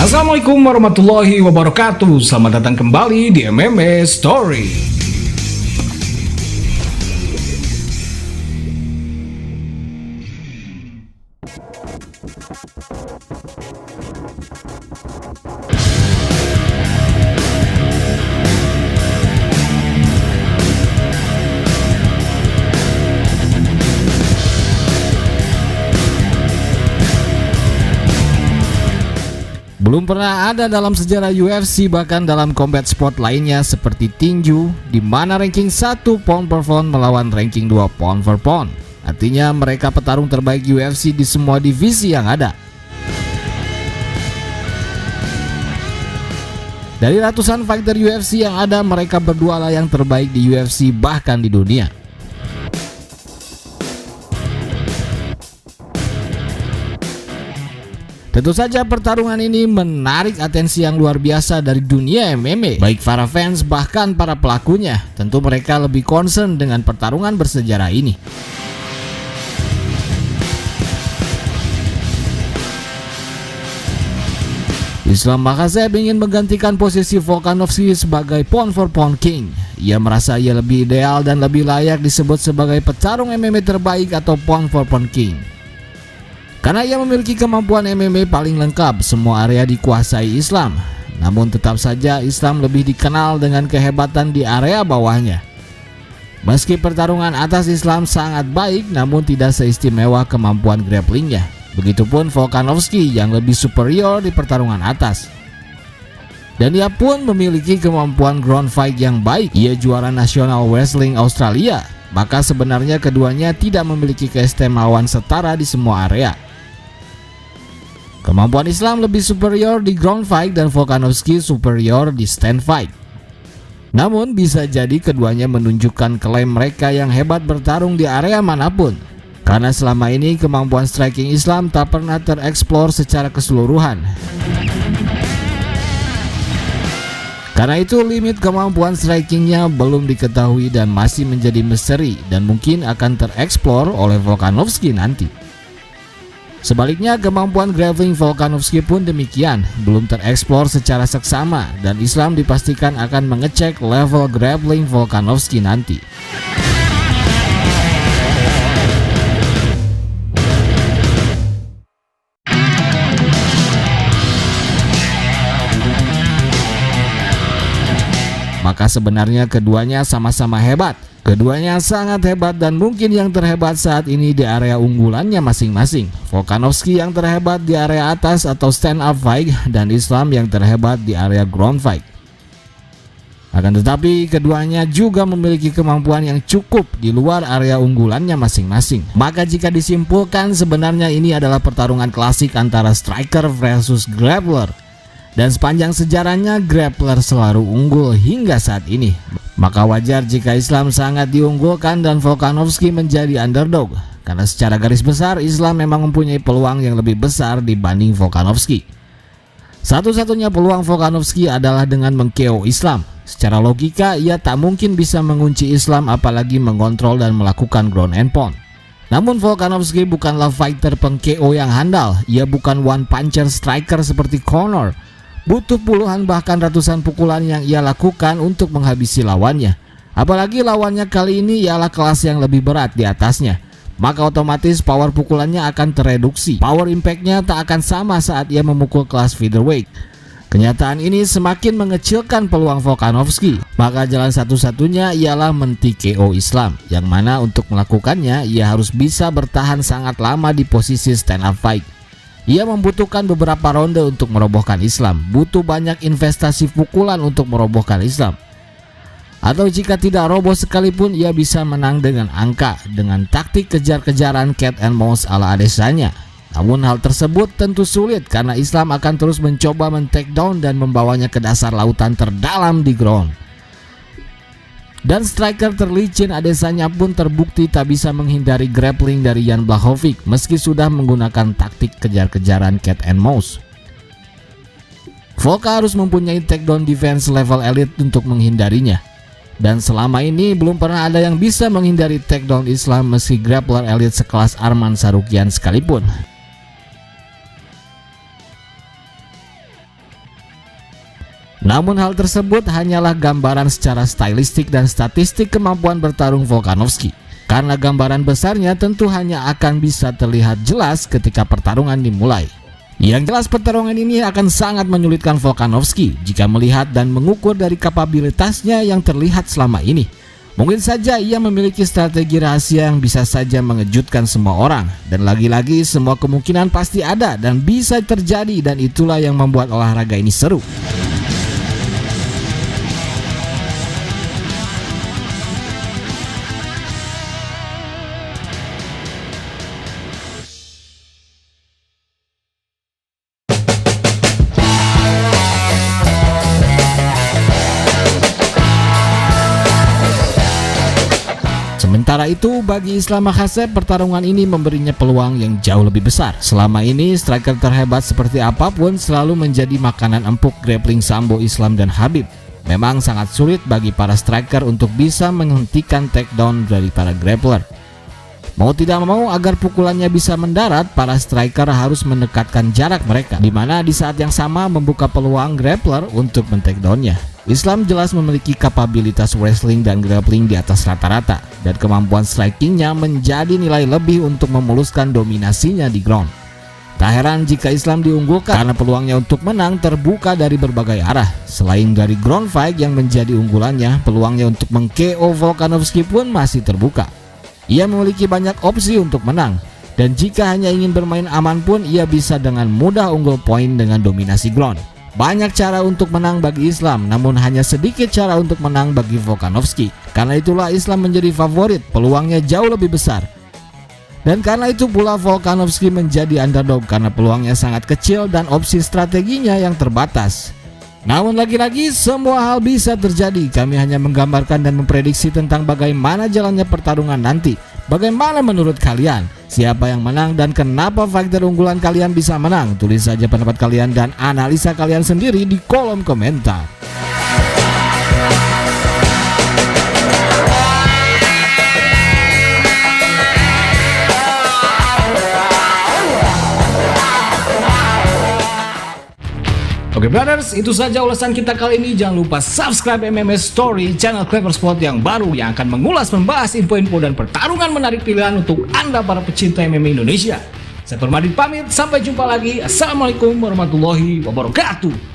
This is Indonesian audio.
Assalamualaikum warahmatullahi wabarakatuh. Selamat datang kembali di MMA Story. Belum pernah ada dalam sejarah UFC, bahkan dalam combat sport lainnya seperti tinju, di mana ranking 1 pound per pound melawan ranking 2 pound per pound. Artinya mereka petarung terbaik UFC di semua divisi yang ada. Dari ratusan fighter UFC yang ada, mereka berdua lah yang terbaik di UFC bahkan di dunia. Tentu saja pertarungan ini menarik atensi yang luar biasa dari dunia MMA, baik para fans bahkan para pelakunya. Tentu mereka lebih concern dengan pertarungan bersejarah ini. Islam Makhachev ingin menggantikan posisi Volkanovski sebagai pound for pound king. Ia merasa ia lebih ideal dan lebih layak disebut sebagai petarung MMA terbaik atau pound for pound king. Karena ia memiliki kemampuan MMA paling lengkap, semua area dikuasai Islam. Namun tetap saja Islam lebih dikenal dengan kehebatan di area bawahnya. Meski pertarungan atas Islam sangat baik, namun tidak seistimewa kemampuan grapplingnya. Begitupun Volkanovski yang lebih superior di pertarungan atas. Dan ia pun memiliki kemampuan ground fight yang baik. Ia juara nasional wrestling Australia. Maka sebenarnya keduanya tidak memiliki keistimewaan setara di semua area. Kemampuan Islam lebih superior di ground fight dan Volkanovski superior di stand fight. Namun bisa jadi keduanya menunjukkan klaim mereka yang hebat bertarung di area manapun. Karena selama ini kemampuan striking Islam tak pernah tereksplor secara keseluruhan. Karena itu limit kemampuan strikingnya belum diketahui dan masih menjadi misteri dan mungkin akan tereksplor oleh Volkanovski nanti. Sebaliknya kemampuan grappling Volkanovski pun demikian, belum tereksplor secara seksama dan Islam dipastikan akan mengecek level grappling Volkanovski nanti. Maka sebenarnya keduanya sama-sama hebat. Keduanya sangat hebat dan mungkin yang terhebat saat ini di area unggulannya masing-masing. Volkanovski yang terhebat di area atas atau stand up fight dan Islam yang terhebat di area ground fight. Akan tetapi keduanya juga memiliki kemampuan yang cukup di luar area unggulannya masing-masing. Maka jika disimpulkan sebenarnya ini adalah pertarungan klasik antara striker versus grappler. Dan sepanjang sejarahnya grappler selalu unggul hingga saat ini. Maka wajar jika Islam sangat diunggulkan dan Volkanovski menjadi underdog. Karena secara garis besar Islam memang mempunyai peluang yang lebih besar dibanding Volkanovski. Satu-satunya peluang Volkanovski adalah dengan meng-KO Islam. Secara logika ia tak mungkin bisa mengunci Islam apalagi mengontrol dan melakukan ground and pound. Namun Volkanovski bukanlah fighter peng-KO yang handal. Ia bukan one puncher striker seperti Conor. Butuh puluhan bahkan ratusan pukulan yang ia lakukan untuk menghabisi lawannya. Apalagi lawannya kali ini ialah kelas yang lebih berat di atasnya. Maka otomatis power pukulannya akan tereduksi. Power impactnya tak akan sama saat ia memukul kelas featherweight. Kenyataan ini semakin mengecilkan peluang Volkanovski. Maka jalan satu-satunya ialah men-TKO Islam. Yang mana untuk melakukannya ia harus bisa bertahan sangat lama di posisi stand up fight. Ia membutuhkan beberapa ronde untuk merobohkan Islam. Butuh banyak investasi pukulan untuk merobohkan Islam. Atau jika tidak roboh sekalipun ia bisa menang dengan angka, dengan taktik kejar-kejaran cat and mouse ala Adesanya. Namun hal tersebut tentu sulit karena Islam akan terus mencoba men-take down dan membawanya ke dasar lautan terdalam di ground. Dan striker terlicin Adesanya pun terbukti tak bisa menghindari grappling dari Jan Blachowicz meski sudah menggunakan taktik kejar-kejaran cat and mouse. Volka harus mempunyai takedown defense level elite untuk menghindarinya. Dan selama ini belum pernah ada yang bisa menghindari takedown Islam meski grappler elite sekelas Arman Tsarukyan sekalipun. Namun hal tersebut hanyalah gambaran secara stylistik dan statistik kemampuan bertarung Volkanovski. Karena gambaran besarnya tentu hanya akan bisa terlihat jelas ketika pertarungan dimulai. Yang jelas pertarungan ini akan sangat menyulitkan Volkanovski jika melihat dan mengukur dari kapabilitasnya yang terlihat selama ini. Mungkin saja ia memiliki strategi rahasia yang bisa saja mengejutkan semua orang. Dan lagi-lagi semua kemungkinan pasti ada dan bisa terjadi, dan itulah yang membuat olahraga ini seru. Sementara itu, bagi Islam Makhachev, pertarungan ini memberinya peluang yang jauh lebih besar. Selama ini, striker terhebat seperti apapun selalu menjadi makanan empuk grappling sambo Islam dan Khabib. Memang sangat sulit bagi para striker untuk bisa menghentikan takedown dari para grappler. Mau tidak mau, agar pukulannya bisa mendarat, para striker harus mendekatkan jarak mereka, di mana di saat yang sama membuka peluang grappler untuk men-takedownnya. Islam jelas memiliki kapabilitas wrestling dan grappling di atas rata-rata, dan kemampuan strikingnya menjadi nilai lebih untuk memuluskan dominasinya di ground. Tak heran jika Islam diunggulkan karena peluangnya untuk menang terbuka dari berbagai arah. Selain dari ground fight yang menjadi unggulannya, peluangnya untuk meng-KO Volkanovski pun masih terbuka. Ia memiliki banyak opsi untuk menang, dan jika hanya ingin bermain aman pun ia bisa dengan mudah unggul poin dengan dominasi ground. Banyak cara untuk menang bagi Islam, namun hanya sedikit cara untuk menang bagi Volkanovski. Karena itulah Islam menjadi favorit, peluangnya jauh lebih besar. Dan karena itu pula Volkanovski menjadi underdog karena peluangnya sangat kecil dan opsi strateginya yang terbatas. Namun lagi-lagi semua hal bisa terjadi. Kami hanya menggambarkan dan memprediksi tentang bagaimana jalannya pertarungan nanti. Bagaimana menurut kalian? Siapa yang menang dan kenapa fighter unggulan kalian bisa menang? Tulis saja pendapat kalian dan analisa kalian sendiri di kolom komentar. Oke brothers, itu saja ulasan kita kali ini. Jangan lupa subscribe MMA Story, channel Clever Sport yang baru yang akan mengulas, membahas info-info dan pertarungan menarik pilihan untuk Anda para pecinta MMA Indonesia. Saya Permadi pamit, sampai jumpa lagi. Assalamualaikum warahmatullahi wabarakatuh.